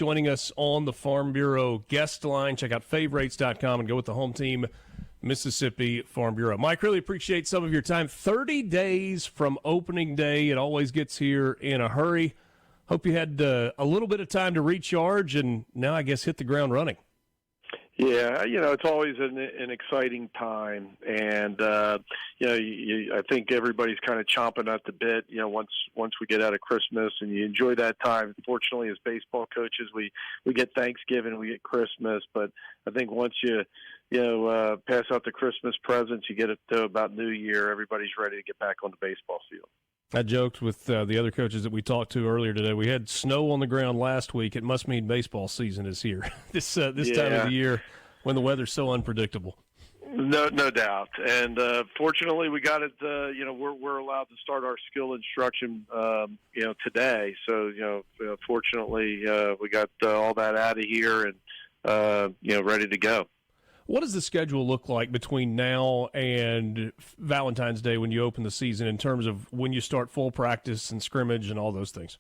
joining us on the Farm Bureau guest line. Check out favorites.com and go with the home team, Mississippi Farm Bureau. Mike, really appreciate some of your time. 30 days from opening day. It always gets here in a hurry. Hope you had a little bit of time to recharge and now, I guess, hit the ground running. Yeah, it's always an exciting time, and I think everybody's kind of chomping at the bit. Once we get out of Christmas, and you enjoy that time. Fortunately, as baseball coaches, we get Thanksgiving, we get Christmas, but I think once you pass out the Christmas presents, you get it to about New Year. Everybody's ready to get back on the baseball field. I joked with the other coaches that we talked to earlier today. We had snow on the ground last week. It must mean baseball season is here this time of the year when the weather's so unpredictable. No doubt. And fortunately, we got it. We're allowed to start our skill instruction, today. So fortunately, we got all that out of here and ready to go. What does the schedule look like between now and Valentine's Day when you open the season in terms of when you start full practice and scrimmage and all those things?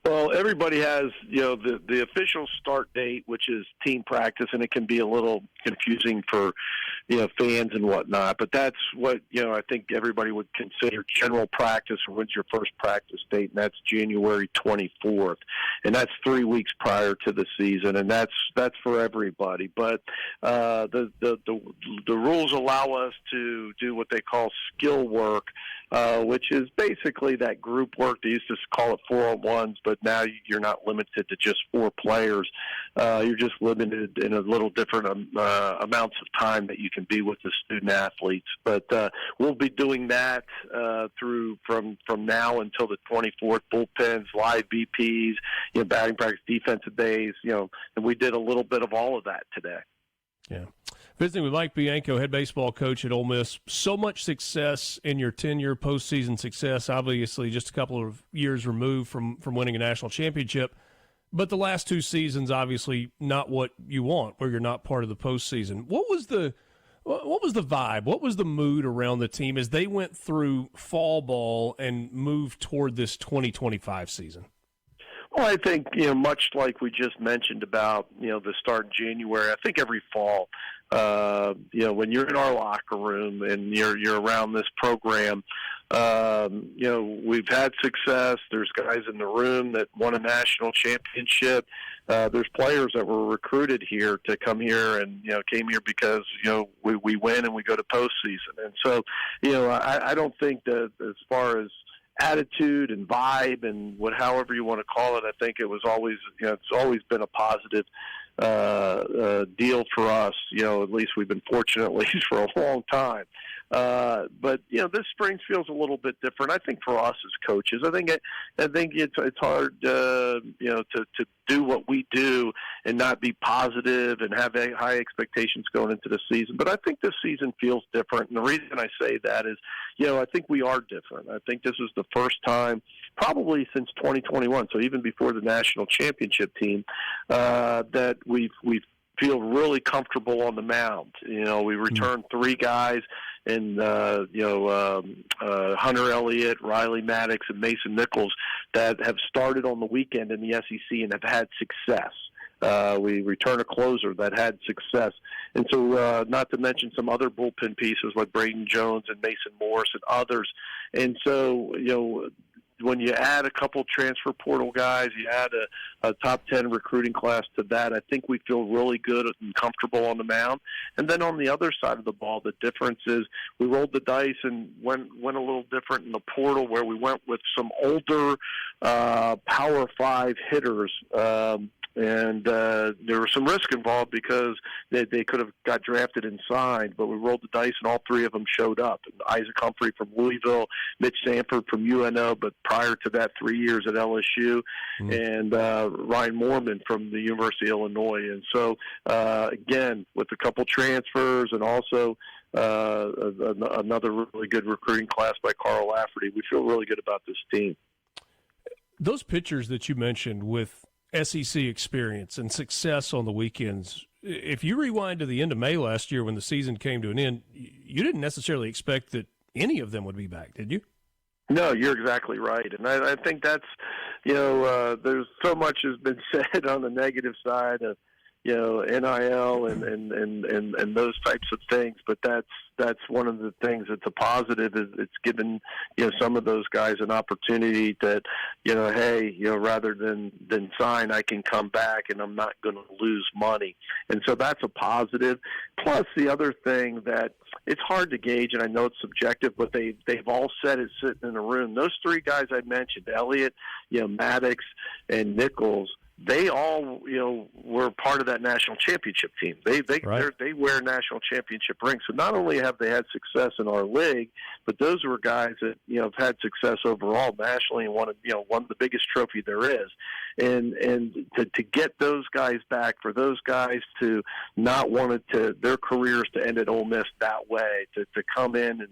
Well, everybody has, the official start date, which is team practice, and it can be a little confusing for, fans and whatnot. But that's what, I think everybody would consider general practice, or when's your first practice date, and that's January 24th. And that's 3 weeks prior to the season, and that's for everybody. But the rules allow us to do what they call skill work, which is basically that group work. They used to call it 4-on-1s, but now you're not limited to just 4 players. You're just limited in a little different amounts of time that you can be with the student athletes. But we'll be doing that through from now until the 24th. Bullpens, live BPs, batting practice, defensive days, and we did a little bit of all of that today. Yeah. Visiting with Mike Bianco, head baseball coach at Ole Miss. So much success in your tenure, postseason success, obviously just a couple of years removed from winning a national championship. But the last 2 seasons, obviously not what you want, where you're not part of the postseason. What was the vibe? What was the mood around the team as they went through fall ball and moved toward this 2025 season? Well, I think, much like we just mentioned about, the start in January, I think every fall, when you're in our locker room and you're around this program, we've had success. There's guys in the room that won a national championship. There's players that were recruited here to come here and, came here because, we win and we go to postseason. And so, I don't think that as far as attitude and vibe and however you want to call it, I think it was always, it's always been a positive deal for us. At least we've been fortunate, at least for a long time. But this spring feels a little bit different. I think for us as coaches, I think it's hard, to do what we do and not be positive and have high expectations going into the season. But I think this season feels different, and the reason I say that is, I think we are different. I think this is the first time, probably since 2021, so even before the national championship team, that we feel really comfortable on the mound. We returned 3 guys, and Hunter Elliott, Riley Maddox, and Mason Nichols that have started on the weekend in the SEC and have had success. We return a closer that had success. And so not to mention some other bullpen pieces like Braden Jones and Mason Morris and others. And so, when you add a couple transfer portal guys, you add a top 10 recruiting class to that, I think we feel really good and comfortable on the mound. And then on the other side of the ball, the difference is we rolled the dice and went a little different in the portal, where we went with some older Power 5 hitters. And there was some risk involved because they could have got drafted and signed, but we rolled the dice and all 3 of them showed up. And Isaac Humphrey from Louisville, Mitch Sanford from UNO, but prior to that 3 years at LSU, and Ryan Moorman from the University of Illinois. And so, again, with a couple transfers and also another really good recruiting class by Carl Lafferty, we feel really good about this team. Those pitchers that you mentioned with SEC experience and success on the weekends, if you rewind to the end of May last year when the season came to an end, you didn't necessarily expect that any of them would be back, did you? No, you're exactly right, and I think that's, there's so much has been said on the negative side of, NIL and those types of things, but that's one of the things that's a positive is it's given some of those guys an opportunity that hey, rather than sign, I can come back and I'm not going to lose money, and so that's a positive. Plus the other thing that it's hard to gauge, and I know it's subjective, but they've all said it sitting in a room. Those three guys I mentioned, Elliott, Maddox, and Nichols, they all, were part of that national championship team. They wear national championship rings. So not only have they had success in our league, but those were guys that have had success overall nationally and won the biggest trophy there is. And to get those guys back, for those guys to not want their careers to end at Ole Miss that way, to come in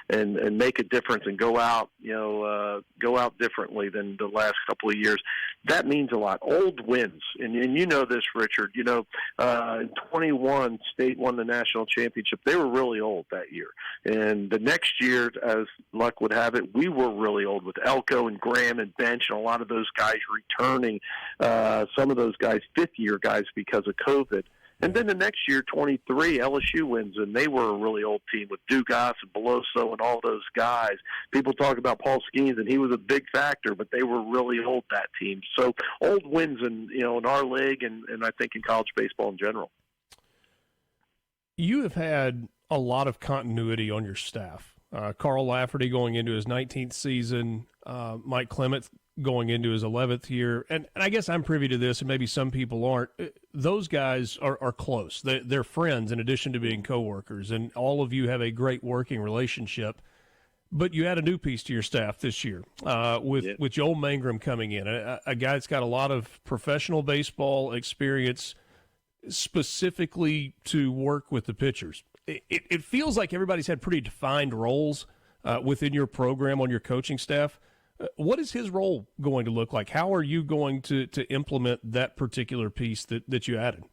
and make a difference and go out differently than the last couple of years, that means a lot. Old wins, and you know this, Richard. In 21, State won the national championship. They were really old that year, and the next year, as luck would have it, we were really old with Elko and Graham and Bench and a lot of those guys returning. Some of those guys, fifth-year guys, because of COVID. And then the next year, 23, LSU wins, and they were a really old team with Dugas and Beloso and all those guys. People talk about Paul Skeens, and he was a big factor, but they were really old, that team. So old wins in our league and I think in college baseball in general. You have had a lot of continuity on your staff. Carl Lafferty going into his 19th season, Mike Clements going into his 11th year. And I guess I'm privy to this, and maybe some people aren't. Those guys are close. They're friends in addition to being coworkers, and all of you have a great working relationship. But you add a new piece to your staff this year with Joel Mangrum coming in, a guy that's got a lot of professional baseball experience specifically to work with the pitchers. It feels like everybody's had pretty defined roles within your program on your coaching staff. What is his role going to look like? How are you going to implement that particular piece that you added?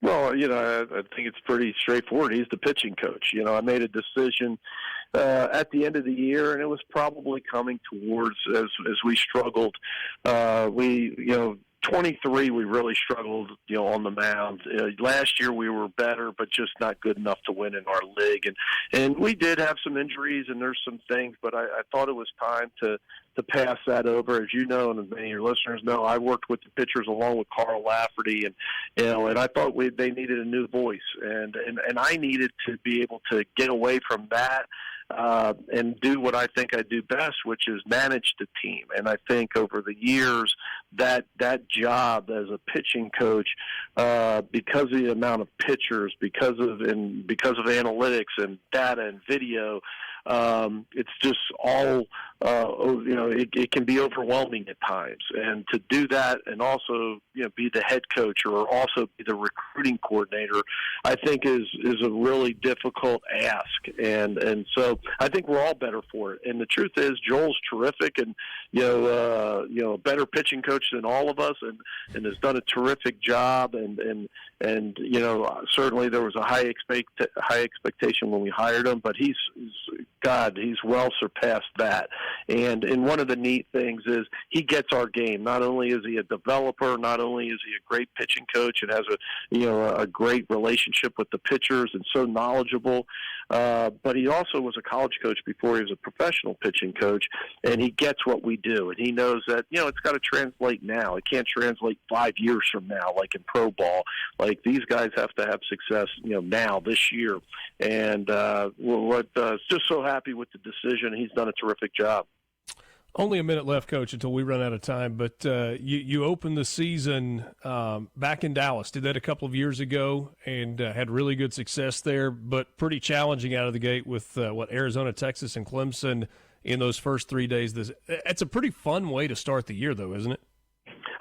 Well, I think it's pretty straightforward. He's the pitching coach. I made a decision at the end of the year, and it was probably coming towards as we struggled. 23, we really struggled, on the mound. Last year we were better, but just not good enough to win in our league. And we did have some injuries, and there's some things, but I thought it was time to pass that over. As you know, and as many of your listeners know, I worked with the pitchers along with Carl Lafferty, and I thought they needed a new voice, and I needed to be able to get away from that. And do what I think I do best, which is manage the team. And I think over the years that job as a pitching coach, because of the amount of pitchers, because of analytics and data and video, it's just all it can be overwhelming at times. And to do that and also be the head coach or also be the recruiting coordinator, I think is a really difficult ask. And so I think we're all better for it. And the truth is, Joel's terrific and a better pitching coach than all of us, and has done a terrific job. And certainly there was a high expectation when we hired him, but he's well surpassed that. And one of the neat things is he gets our game. Not only is he a developer, not only is he a great pitching coach and has a great relationship with the pitchers and so knowledgeable, but he also was a college coach before he was a professional pitching coach, and he gets what we do. And he knows that, it's got to translate now. It can't translate 5 years from now, like in pro ball. Like, these guys have to have success, now, this year. And just so happy with the decision. He's done a terrific job. Only a minute left, Coach, until we run out of time. But you opened the season back in Dallas. Did that a couple of years ago and had really good success there, but pretty challenging out of the gate with Arizona, Texas, and Clemson in those first 3 days. It's a pretty fun way to start the year, though, isn't it?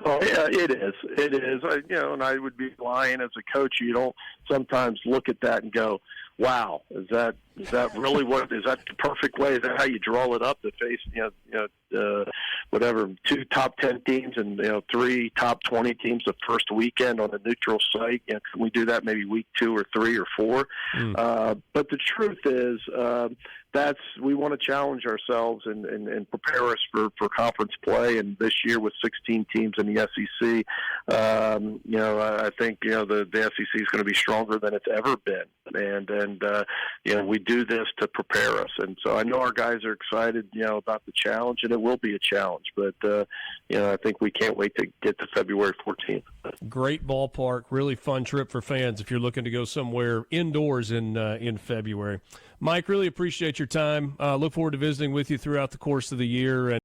Oh, yeah, it is. It is. And I would be lying as a coach. You don't sometimes look at that and go, wow, is that Is that really is that the perfect way? Is that how you draw it up to face, whatever, 2 top 10 teams and, 3 top 20 teams the first weekend on a neutral site? Can we do that maybe week 2 or 3 or 4? But the truth is, we want to challenge ourselves and prepare us for conference play. And this year with 16 teams in the SEC, I think the SEC is going to be stronger than it's ever been. And we do this to prepare us. And so I know our guys are excited, about the challenge, and it will be a challenge. But I think we can't wait to get to February 14th. Great ballpark, really fun trip for fans if you're looking to go somewhere indoors in February. Mike, really appreciate your time. Look forward to visiting with you throughout the course of the year. And